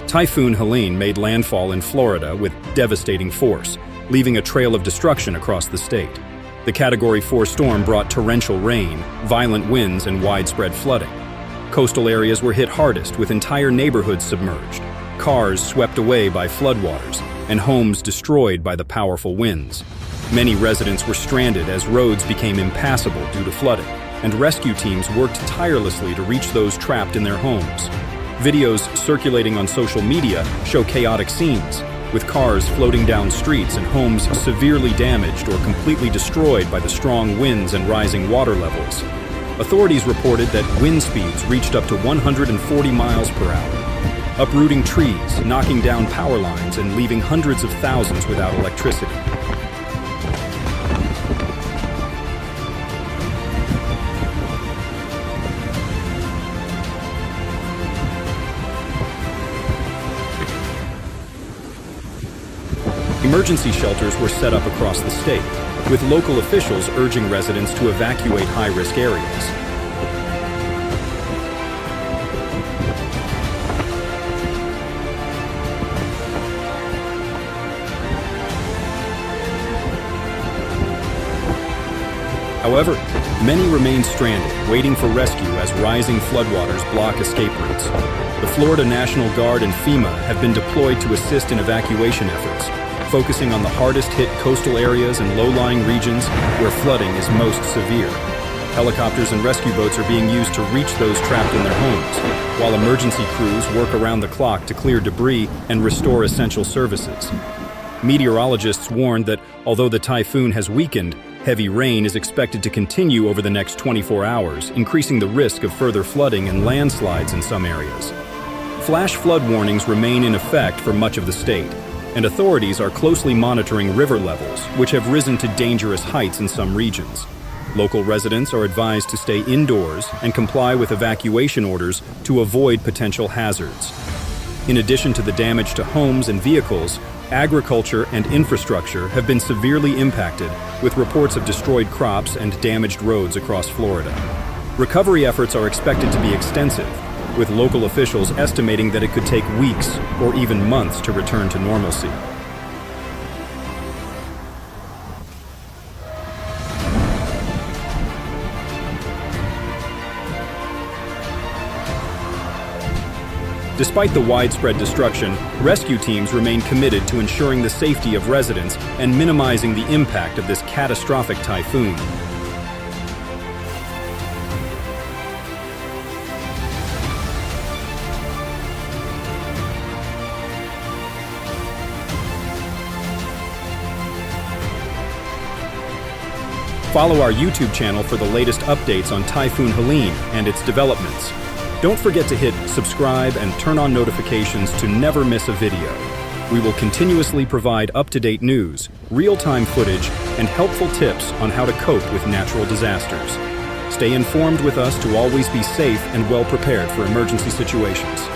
Typhoon Helene made landfall in Florida with devastating force, leaving a trail of destruction across the state. The Category 4 storm brought torrential rain, violent winds, and widespread flooding. Coastal areas were hit hardest, with entire neighborhoods submerged, cars swept away by floodwaters, and homes destroyed by the powerful winds. Many residents were stranded as roads became impassable due to flooding, and rescue teams worked tirelessly to reach those trapped in their homes. Videos circulating on social media show chaotic scenes, with cars floating down streets and homes severely damaged or completely destroyed by the strong winds and rising water levels. Authorities reported that wind speeds reached up to 140 miles per hour, uprooting trees, knocking down power lines, and leaving hundreds of thousands without electricity. Emergency shelters were set up across the state, with local officials urging residents to evacuate high-risk areas. However, many remain stranded, waiting for rescue as rising floodwaters block escape routes. The Florida National Guard and FEMA have been deployed to assist in evacuation efforts, focusing on the hardest-hit coastal areas and low-lying regions where flooding is most severe. Helicopters and rescue boats are being used to reach those trapped in their homes, while emergency crews work around the clock to clear debris and restore essential services. Meteorologists warned that although the typhoon has weakened, heavy rain is expected to continue over the next 24 hours, increasing the risk of further flooding and landslides in some areas. Flash flood warnings remain in effect for much of the state, and authorities are closely monitoring river levels, which have risen to dangerous heights in some regions. Local residents are advised to stay indoors and comply with evacuation orders to avoid potential hazards. In addition to the damage to homes and vehicles, agriculture and infrastructure have been severely impacted, with reports of destroyed crops and damaged roads across Florida. Recovery efforts are expected to be extensive, with local officials estimating that it could take weeks or even months to return to normalcy. Despite the widespread destruction, rescue teams remain committed to ensuring the safety of residents and minimizing the impact of this catastrophic typhoon. Follow our YouTube channel for the latest updates on Typhoon Helene and its developments. Don't forget to hit subscribe and turn on notifications to never miss a video. We will continuously provide up-to-date news, real-time footage, and helpful tips on how to cope with natural disasters. Stay informed with us to always be safe and well prepared for emergency situations.